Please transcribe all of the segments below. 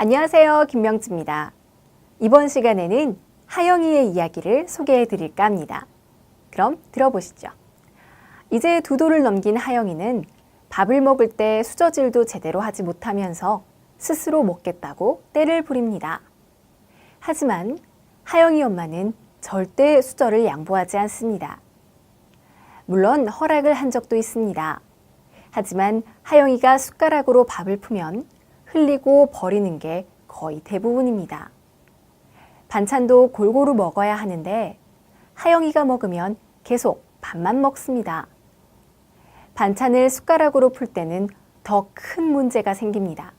안녕하세요, 김명주입니다. 이번 시간에는 하영이의 이야기를 소개해 드릴까 합니다. 그럼 들어보시죠. 이제 2도를 넘긴 하영이는 밥을 먹을 때 수저질도 제대로 하지 못하면서 스스로 먹겠다고 떼를 부립니다. 하지만 하영이 엄마는 절대 수저를 양보하지 않습니다. 물론 허락을 한 적도 있습니다. 하지만 하영이가 숟가락으로 밥을 푸면 흘리고 버리는 게 거의 대부분입니다. 반찬도 골고루 먹어야 하는데 하영이가 먹으면 계속 밥만 먹습니다. 반찬을 숟가락으로 풀 때는 더 큰 문제가 생깁니다.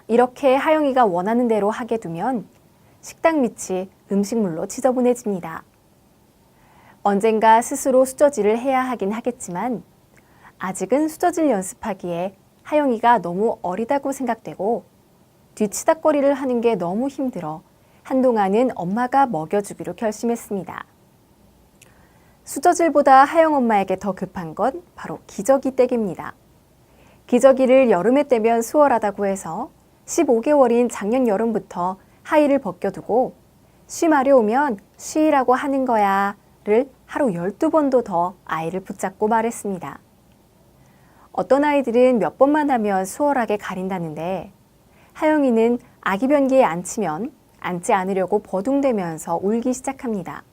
이렇게 하영이가 원하는 대로 하게 두면 식탁 밑이 음식물로 지저분해집니다. 언젠가 스스로 수저질을 해야 하긴 하겠지만 아직은 수저질 연습하기에 하영이가 너무 어리다고 생각되고 뒤치다꺼리를 하는 게 너무 힘들어 한동안은 엄마가 먹여주기로 결심했습니다. 수저질보다 하영 엄마에게 더 급한 건 바로 기저귀 떼기입니다. 기저귀를 여름에 떼면 수월하다고 해서 15개월인 작년 여름부터 하의를 벗겨두고 쉬 마려우면 쉬라고 하는 거야를 하루 12번도 더 아이를 붙잡고 말했습니다. 어떤 아이들은 몇 번만 하면 수월하게 가린다는데 하영이는 아기 변기에 앉히면 앉지 않으려고 버둥대면서 울기 시작합니다.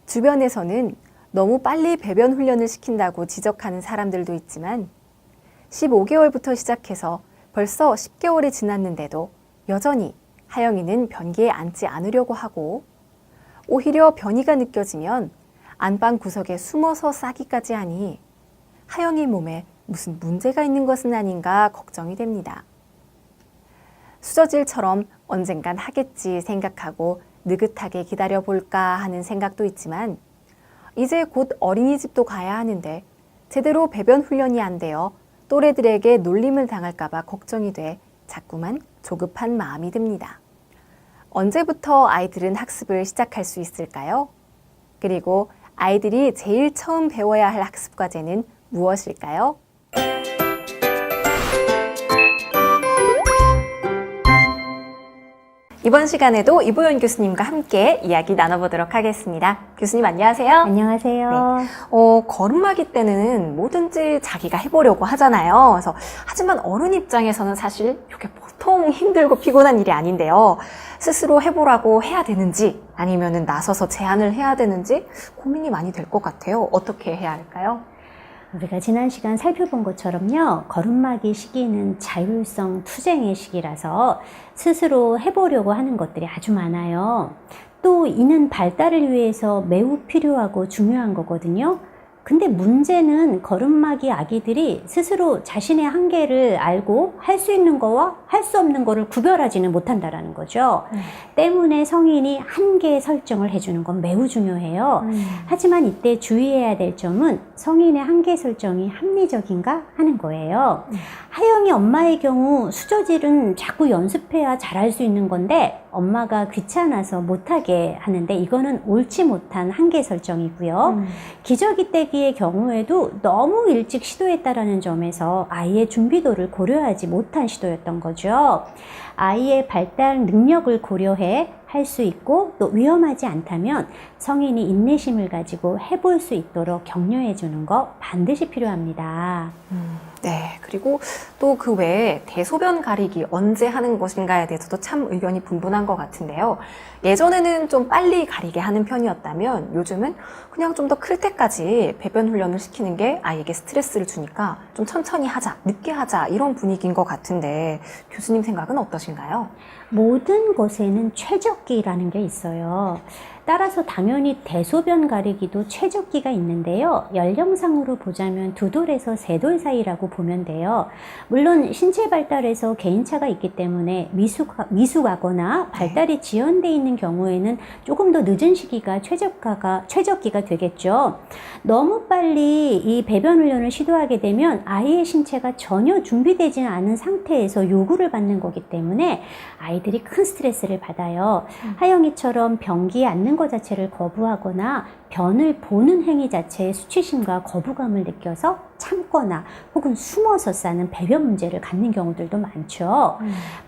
주변에서는 너무 빨리 배변 훈련을 시킨다고 지적하는 사람들도 있지만 15개월부터 시작해서 벌써 10개월이 지났는데도 여전히 하영이는 변기에 앉지 않으려고 하고 오히려 변이가 느껴지면 안방 구석에 숨어서 싸기까지 하니 하영이 몸에 무슨 문제가 있는 것은 아닌가 걱정이 됩니다. 수저질처럼 언젠간 하겠지 생각하고 느긋하게 기다려볼까 하는 생각도 있지만 이제 곧 어린이집도 가야 하는데 제대로 배변 훈련이 안 되어 또래들에게 놀림을 당할까 봐 걱정이 돼 자꾸만 조급한 마음이 듭니다. 언제부터 아이들은 학습을 시작할 수 있을까요? 그리고 아이들이 제일 처음 배워야 할 학습 과제는 무엇일까요? 이번 시간에도 이보연 교수님과 함께 이야기 나눠보도록 하겠습니다. 교수님 안녕하세요. 안녕하세요. 네. 걸음마기 때는 뭐든지 자기가 해보려고 하잖아요. 그래서 하지만 어른 입장에서는 사실 이게 보통 힘들고 피곤한 일이 아닌데요. 스스로 해보라고 해야 되는지 아니면은 나서서 제안을 해야 되는지 고민이 많이 될 것 같아요. 어떻게 해야 할까요? 우리가 지난 시간 살펴본 것처럼요, 걸음마기 시기는 자율성 투쟁의 시기라서 스스로 해보려고 하는 것들이 아주 많아요. 또 이는 발달을 위해서 매우 필요하고 중요한 거거든요. 근데 문제는 걸음마기 아기들이 스스로 자신의 한계를 알고 할 수 있는 거와 할 수 없는 거를 구별하지는 못한다라는 거죠. 때문에 성인이 한계 설정을 해주는 건 매우 중요해요. 하지만 이때 주의해야 될 점은 성인의 한계 설정이 합리적인가 하는 거예요. 하영이 엄마의 경우 수저질은 자꾸 연습해야 잘할 수 있는 건데 엄마가 귀찮아서 못하게 하는데 이거는 옳지 못한 한계 설정이고요. 기저귀 떼기의 경우에도 너무 일찍 시도했다라는 점에서 아이의 준비도를 고려하지 못한 시도였던 거죠. 아이의 발달 능력을 고려해 할 수 있고 또 위험하지 않다면 성인이 인내심을 가지고 해볼 수 있도록 격려해 주는 거 반드시 필요합니다. 네, 그리고 또 그 외에 대소변 가리기 언제 하는 것인가에 대해서도 참 의견이 분분한 것 같은데요. 예전에는 좀 빨리 가리게 하는 편이었다면 요즘은 그냥 좀 더 클 때까지 배변 훈련을 시키는 게 아이에게 스트레스를 주니까 좀 천천히 하자, 늦게 하자 이런 분위기인 것 같은데 교수님 생각은 어떠신가요? 모든 것에는 최적기라는 게 있어요. 따라서 당연히 대소변 가리기도 최적기가 있는데요. 연령상으로 보자면 2돌에서 3돌 사이라고 보면 돼요. 물론 신체 발달에서 개인차가 있기 때문에 미숙하거나 발달이 지연되어 있는 경우에는 조금 더 늦은 시기가 최적기가 되겠죠. 너무 빨리 이 배변 훈련을 시도하게 되면 아이의 신체가 전혀 준비되지 않은 상태에서 요구를 받는 거기 때문에 아이들이 큰 스트레스를 받아요. 하영이처럼 변기에 앉는 것 자체를 거부하거나 변을 보는 행위 자체에 수치심과 거부감을 느껴서 참거나 혹은 숨어서 싸는 배변 문제를 갖는 경우들도 많죠.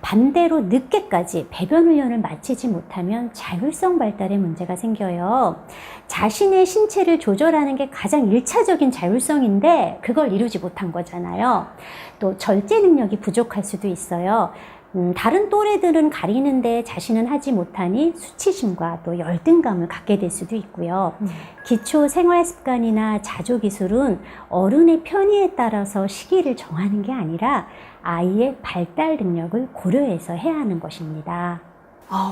반대로 늦게까지 배변 훈련을 마치지 못하면 자율성 발달에 문제가 생겨요. 자신의 신체를 조절하는 게 가장 1차적인 자율성인데 그걸 이루지 못한 거잖아요. 또 절제 능력이 부족할 수도 있어요. 다른 또래들은 가리는데 자신은 하지 못하니 수치심과 또 열등감을 갖게 될 수도 있고요. 기초 생활 습관이나 자조 기술은 어른의 편의에 따라서 시기를 정하는 게 아니라 아이의 발달 능력을 고려해서 해야 하는 것입니다.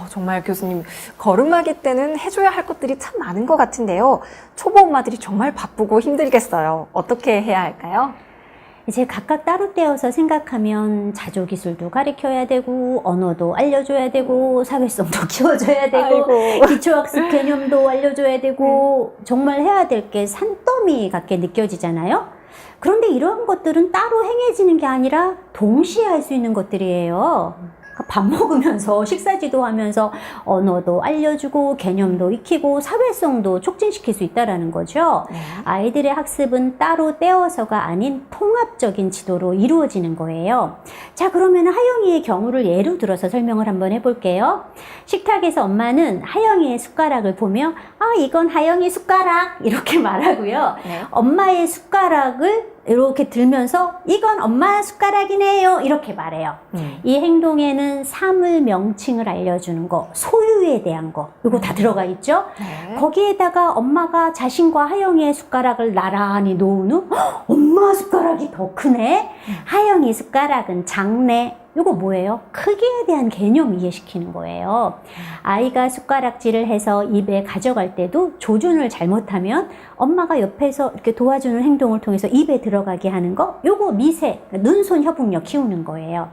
정말 교수님, 걸음마기 때는 해줘야 할 것들이 참 많은 것 같은데요. 초보 엄마들이 정말 바쁘고 힘들겠어요. 어떻게 해야 할까요? 이제 각각 따로 떼어서 생각하면 자조 기술도 가르쳐야 되고 언어도 알려줘야 되고 사회성도 키워줘야 되고 기초학습 개념도 알려줘야 되고 정말 해야 될 게 산더미 같게 느껴지잖아요. 그런데 이런 것들은 따로 행해지는 게 아니라 동시에 할 수 있는 것들이에요. 밥 먹으면서 식사 지도하면서 언어도 알려주고 개념도 익히고 사회성도 촉진시킬 수 있다는 거죠. 아이들의 학습은 따로 떼어서가 아닌 통합적인 지도로 이루어지는 거예요. 자, 그러면 하영이의 경우를 예로 들어서 설명을 한번 해볼게요. 식탁에서 엄마는 하영이의 숟가락을 보며 이건 하영이 숟가락 이렇게 말하고요. 엄마의 숟가락을 이렇게 들면서 이건 엄마 숟가락이네요 이렇게 말해요. 이 행동에는 사물 명칭을 알려주는 거, 소유에 대한 거 이거 다 들어가 있죠. 거기에다가 엄마가 자신과 하영이의 숟가락을 나란히 놓은 후 엄마 숟가락이 더 크네, 하영이 숟가락은 작네, 이거 뭐예요? 크기에 대한 개념 이해시키는 거예요. 아이가 숟가락질을 해서 입에 가져갈 때도 조준을 잘못하면 엄마가 옆에서 이렇게 도와주는 행동을 통해서 입에 들어가게 하는 거, 요거 미세, 눈손 협응력 키우는 거예요.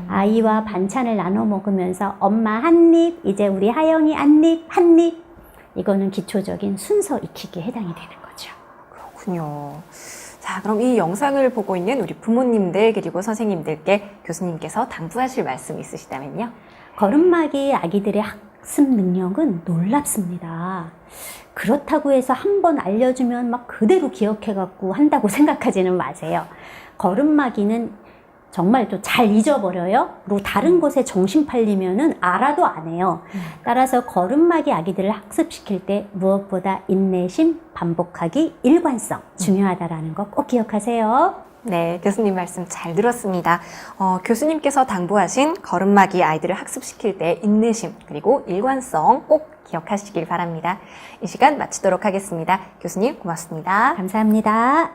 아이와 반찬을 나눠 먹으면서 엄마 한 입, 이제 우리 하영이 한 입, 이거는 기초적인 순서 익히기에 해당이 되는 거죠. 그렇군요. 자, 그럼 이 영상을 보고 있는 우리 부모님들 그리고 선생님들께 교수님께서 당부하실 말씀 있으시다면요? 걸음마기 아기들의 학습 능력은 놀랍습니다. 그렇다고 해서 한 번 알려주면 막 그대로 기억해갖고 한다고 생각하지는 마세요. 걸음마기는 정말 또 잘 잊어버려요. 그리고 다른 곳에 정신 팔리면은 알아도 안 해요. 따라서 걸음마기 아기들을 학습시킬 때 무엇보다 인내심, 반복하기, 일관성 중요하다라는 거 꼭 기억하세요. 네, 교수님 말씀 잘 들었습니다. 교수님께서 당부하신 걸음마기 아이들을 학습시킬 때 인내심 그리고 일관성 꼭 기억하시길 바랍니다. 이 시간 마치도록 하겠습니다. 교수님 고맙습니다. 감사합니다.